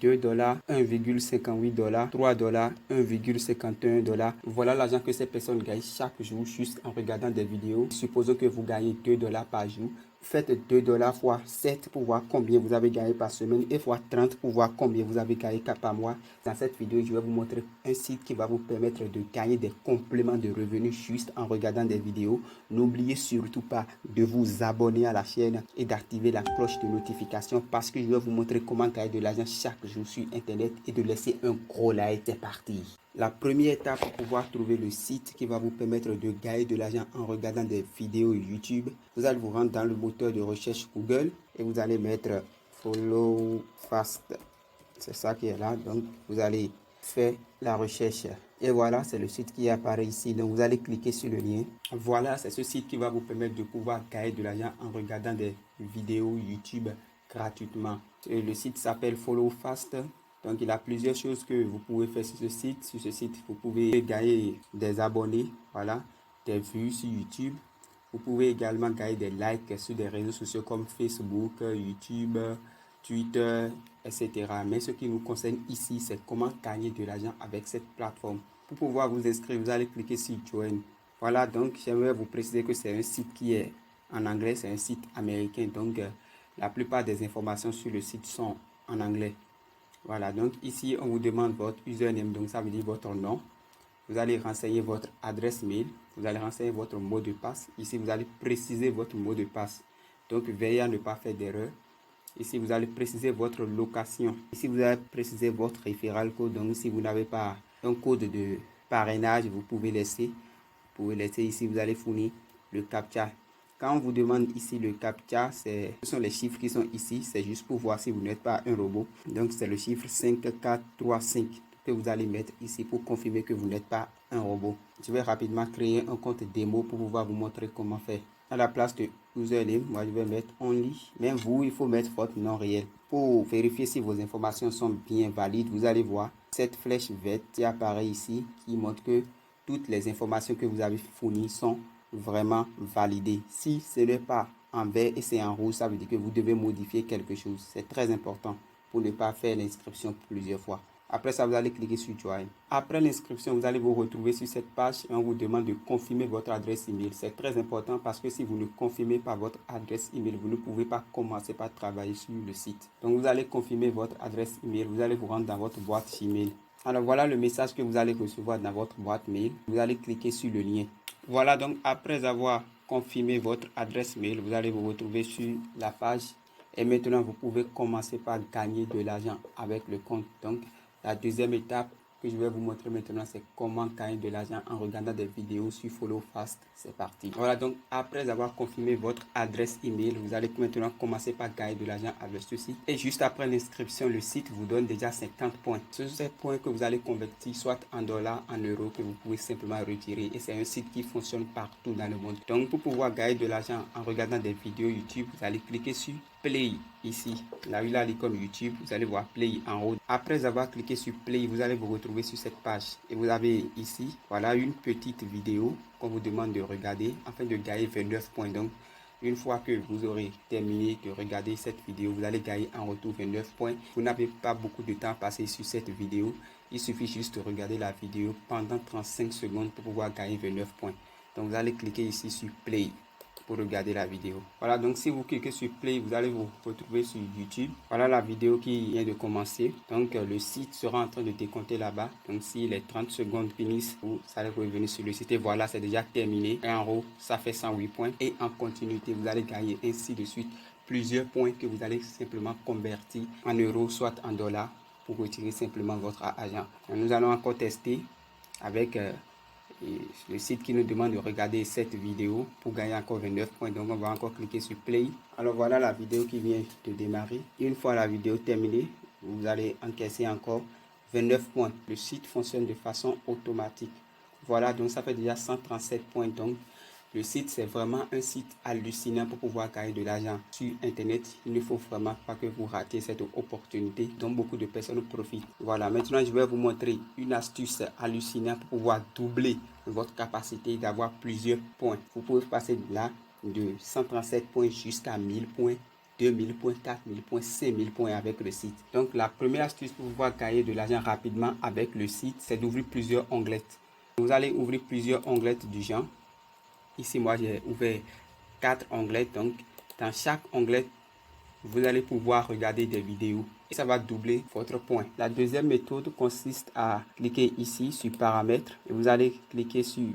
$2, $1,58, $3, $1,51. Voilà l'argent que ces personnes gagnent chaque jour juste en regardant des vidéos. Supposons que vous gagnez $2 par jour. Faites $2 fois 7 pour voir combien vous avez gagné par semaine et fois 30 pour voir combien vous avez gagné par mois. Dans cette vidéo, je vais vous montrer un site qui va vous permettre de gagner des compléments de revenus juste en regardant des vidéos. N'oubliez surtout pas de vous abonner à la chaîne et d'activer la cloche de notification parce que je vais vous montrer comment gagner de l'argent chaque jour sur Internet et de laisser un gros like. C'est parti! La première étape pour pouvoir trouver le site qui va vous permettre de gagner de l'argent en regardant des vidéos YouTube, vous allez vous rendre dans le moteur de recherche Google et vous allez mettre Follow Fast. C'est ça qui est là. Donc, vous allez faire la recherche. Et voilà, c'est le site qui apparaît ici. Donc, vous allez cliquer sur le lien. Voilà, c'est ce site qui va vous permettre de pouvoir gagner de l'argent en regardant des vidéos YouTube gratuitement. Et le site s'appelle Follow Fast. Donc, il y a plusieurs choses que vous pouvez faire sur ce site. Sur ce site, vous pouvez gagner des abonnés, voilà, des vues sur YouTube. Vous pouvez également gagner des likes sur des réseaux sociaux comme Facebook, YouTube, Twitter, etc. Mais ce qui nous concerne ici, c'est comment gagner de l'argent avec cette plateforme. Pour pouvoir vous inscrire, vous allez cliquer sur Join. Voilà, donc j'aimerais vous préciser que c'est un site qui est en anglais, c'est un site américain. Donc, la plupart des informations sur le site sont en anglais. Voilà, donc ici, on vous demande votre username, donc ça veut dire votre nom. Vous allez renseigner votre adresse mail. Vous allez renseigner votre mot de passe. Ici, vous allez préciser votre mot de passe. Donc, veillez à ne pas faire d'erreur. Ici, vous allez préciser votre location. Ici, vous allez préciser votre référal code. Donc, si vous n'avez pas un code de parrainage, vous pouvez laisser. Vous pouvez laisser ici, vous allez fournir le CAPTCHA. Quand on vous demande ici le CAPTCHA, ce sont les chiffres qui sont ici. C'est juste pour voir si vous n'êtes pas un robot. Donc, c'est le chiffre 5435 que vous allez mettre ici pour confirmer que vous n'êtes pas un robot. Je vais rapidement créer un compte démo pour pouvoir vous montrer comment faire. À la place de username, moi je vais mettre only. Mais vous, il faut mettre votre nom réel. Pour vérifier si vos informations sont bien valides, vous allez voir cette flèche verte qui apparaît ici qui montre que toutes les informations que vous avez fournies sont vraiment validées. Si ce n'est pas en vert et c'est en rouge, ça veut dire que vous devez modifier quelque chose. C'est très important pour ne pas faire l'inscription plusieurs fois. Après ça, vous allez cliquer sur Join. Après l'inscription, vous allez vous retrouver sur cette page et on vous demande de confirmer votre adresse email. C'est très important parce que si vous ne confirmez pas votre adresse email, vous ne pouvez pas commencer par travailler sur le site. Donc, vous allez confirmer votre adresse email. Vous allez vous rendre dans votre boîte Gmail. Alors, voilà le message que vous allez recevoir dans votre boîte mail. Vous allez cliquer sur le lien. Voilà, donc après avoir confirmé votre adresse mail, vous allez vous retrouver sur la page. Et maintenant, vous pouvez commencer par gagner de l'argent avec le compte. Donc, la deuxième étape que je vais vous montrer maintenant, c'est comment gagner de l'argent en regardant des vidéos sur Follow Fast. C'est parti. Voilà, donc après avoir confirmé votre adresse email, vous allez maintenant commencer par gagner de l'argent avec ce site. Et juste après l'inscription, le site vous donne déjà 50 points. Ce sont ces points que vous allez convertir soit en dollars, en euros, que vous pouvez simplement retirer. Et c'est un site qui fonctionne partout dans le monde. Donc, pour pouvoir gagner de l'argent en regardant des vidéos YouTube, vous allez cliquer sur Play ici. Là où il y a l'icône YouTube, vous allez voir Play en haut. Après avoir cliqué sur Play, vous allez vous retrouver sur cette page. Et vous avez ici, voilà, une petite vidéo qu'on vous demande de regarder afin de gagner 29 points. Donc, une fois que vous aurez terminé de regarder cette vidéo, vous allez gagner en retour 29 points. Vous n'avez pas beaucoup de temps à passer sur cette vidéo. Il suffit juste de regarder la vidéo pendant 35 secondes pour pouvoir gagner 29 points. Donc, vous allez cliquer ici sur Play pour regarder la vidéo. Voilà, donc si vous cliquez sur Play, vous allez vous retrouver sur YouTube. Voilà la vidéo qui vient de commencer. Donc, le site sera en train de décompter là-bas. Donc, si les 30 secondes finissent, vous allez revenir sur le site. Et voilà, c'est déjà terminé. Et en haut, ça fait 108 points. Et en continuité, vous allez gagner ainsi de suite plusieurs points que vous allez simplement convertir en euros, soit en dollars, pour retirer simplement votre argent. Nous allons encore tester avec le site qui nous demande de regarder cette vidéo pour gagner encore 29 points. Donc, on va encore cliquer sur Play. Alors, voilà la vidéo qui vient de démarrer. Une fois la vidéo terminée, vous allez encaisser encore 29 points. Le site fonctionne de façon automatique. Voilà, donc ça fait déjà 137 points. Donc, le site, c'est vraiment un site hallucinant pour pouvoir gagner de l'argent sur Internet. Il ne faut vraiment pas que vous ratiez cette opportunité dont beaucoup de personnes profitent. Voilà, maintenant, je vais vous montrer une astuce hallucinante pour pouvoir doubler votre capacité d'avoir plusieurs points. Vous pouvez passer de là de 137 points jusqu'à 1000 points 2000 points, 4000 points, 5000 points avec le site. Donc la première astuce pour pouvoir gagner de l'argent rapidement avec le site, c'est d'ouvrir plusieurs onglets. Vous allez ouvrir plusieurs onglets du genre. Ici, moi, j'ai ouvert 4 onglets. Donc, dans chaque onglet, vous allez pouvoir regarder des vidéos et ça va doubler votre point. La deuxième méthode consiste à cliquer ici sur paramètres et vous allez cliquer sur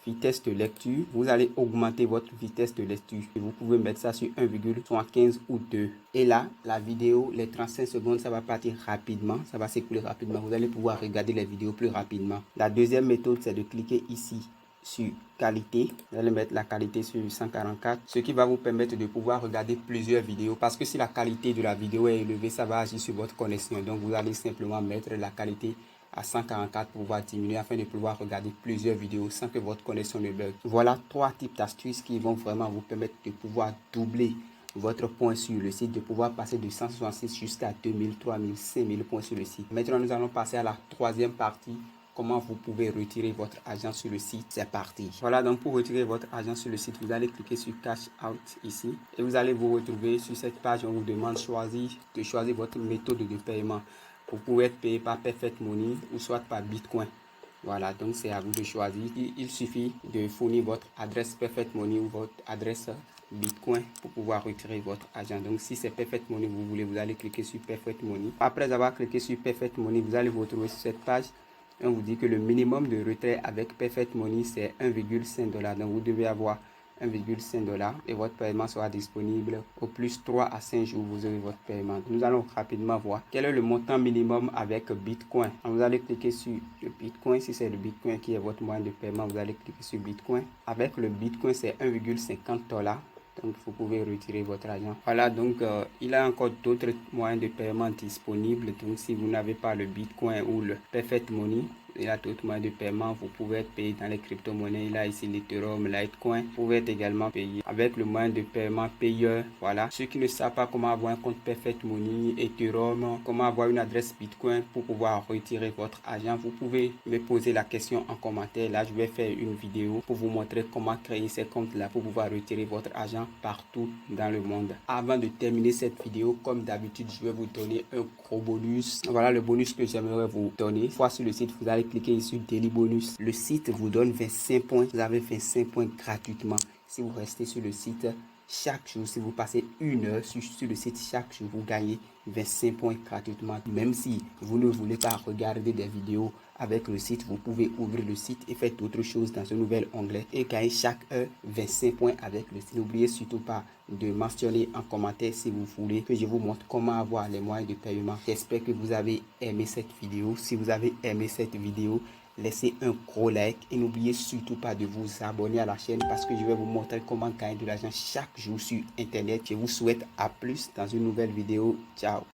vitesse de lecture. Vous allez augmenter votre vitesse de lecture et vous pouvez mettre ça sur 1,75 ou 2. Et là, la vidéo, les 35 secondes, ça va partir rapidement, ça va s'écouler rapidement. Vous allez pouvoir regarder les vidéos plus rapidement. La deuxième méthode, c'est de cliquer ici sur qualité. Vous allez mettre la qualité sur 144, ce qui va vous permettre de pouvoir regarder plusieurs vidéos, parce que si la qualité de la vidéo est élevée, ça va agir sur votre connexion. Donc vous allez simplement mettre la qualité à 144 pour pouvoir diminuer afin de pouvoir regarder plusieurs vidéos sans que votre connexion ne bug. Voilà 3 types d'astuces qui vont vraiment vous permettre de pouvoir doubler votre point sur le site, de pouvoir passer de 166 jusqu'à 2000, 3000, 5000 points sur le site. Maintenant, nous allons passer à la troisième partie. Comment vous pouvez retirer votre argent sur le site. C'est parti. Voilà, donc pour retirer votre argent sur le site, vous allez cliquer sur Cash Out ici. Et vous allez vous retrouver sur cette page. On vous demande de choisir votre méthode de paiement. Vous pouvez être payé par Perfect Money ou soit par Bitcoin. Voilà, donc c'est à vous de choisir. Il suffit de fournir votre adresse Perfect Money ou votre adresse Bitcoin pour pouvoir retirer votre argent. Donc si c'est Perfect Money, vous voulez, vous allez cliquer sur Perfect Money. Après avoir cliqué sur Perfect Money, vous allez vous retrouver sur cette page. On vous dit que le minimum de retrait avec Perfect Money, c'est 1,5 $. Donc, vous devez avoir 1,5 $ et votre paiement sera disponible au plus 3 à 5 jours. Vous aurez votre paiement. Nous allons rapidement voir quel est le montant minimum avec Bitcoin. Vous allez cliquer sur le Bitcoin. Si c'est le Bitcoin qui est votre moyen de paiement, vous allez cliquer sur Bitcoin. Avec le Bitcoin, c'est 1,50 $. Donc, vous pouvez retirer votre argent. Voilà, donc il y a encore d'autres moyens de paiement disponibles. Donc, si vous n'avez pas le Bitcoin ou le Perfect Money, il y a d'autres moyens de paiement. Vous pouvez être payé dans les crypto-monnaies. Il y a ici l'Ethereum, Litecoin. Vous pouvez être également payé avec le moyen de paiement payeur. Voilà. Ceux qui ne savent pas comment avoir un compte Perfect Money, Ethereum, comment avoir une adresse Bitcoin pour pouvoir retirer votre argent, vous pouvez me poser la question en commentaire. Là, je vais faire une vidéo pour vous montrer comment créer ces comptes-là pour pouvoir retirer votre argent partout dans le monde. Avant de terminer cette vidéo, comme d'habitude, je vais vous donner un gros bonus. Voilà le bonus que j'aimerais vous donner. Une fois sur le site, vous allez cliquer ici sur Daily Bonus. Le site vous donne 25 points. Vous avez 25 points gratuitement. Si vous restez sur le site chaque jour, si vous passez 1 heure sur le site chaque jour, vous gagnez 25 points gratuitement. Même si vous ne voulez pas regarder des vidéos avec le site, vous pouvez ouvrir le site et faire d'autres choses dans ce nouvel onglet et gagner chaque heure 25 points avec le site. N'oubliez surtout pas de mentionner en commentaire si vous voulez que je vous montre comment avoir les moyens de paiement. J'espère que vous avez aimé cette vidéo. Si vous avez aimé cette vidéo, laissez un gros like et n'oubliez surtout pas de vous abonner à la chaîne parce que je vais vous montrer comment gagner de l'argent chaque jour sur internet. Je vous souhaite à plus dans une nouvelle vidéo. Ciao.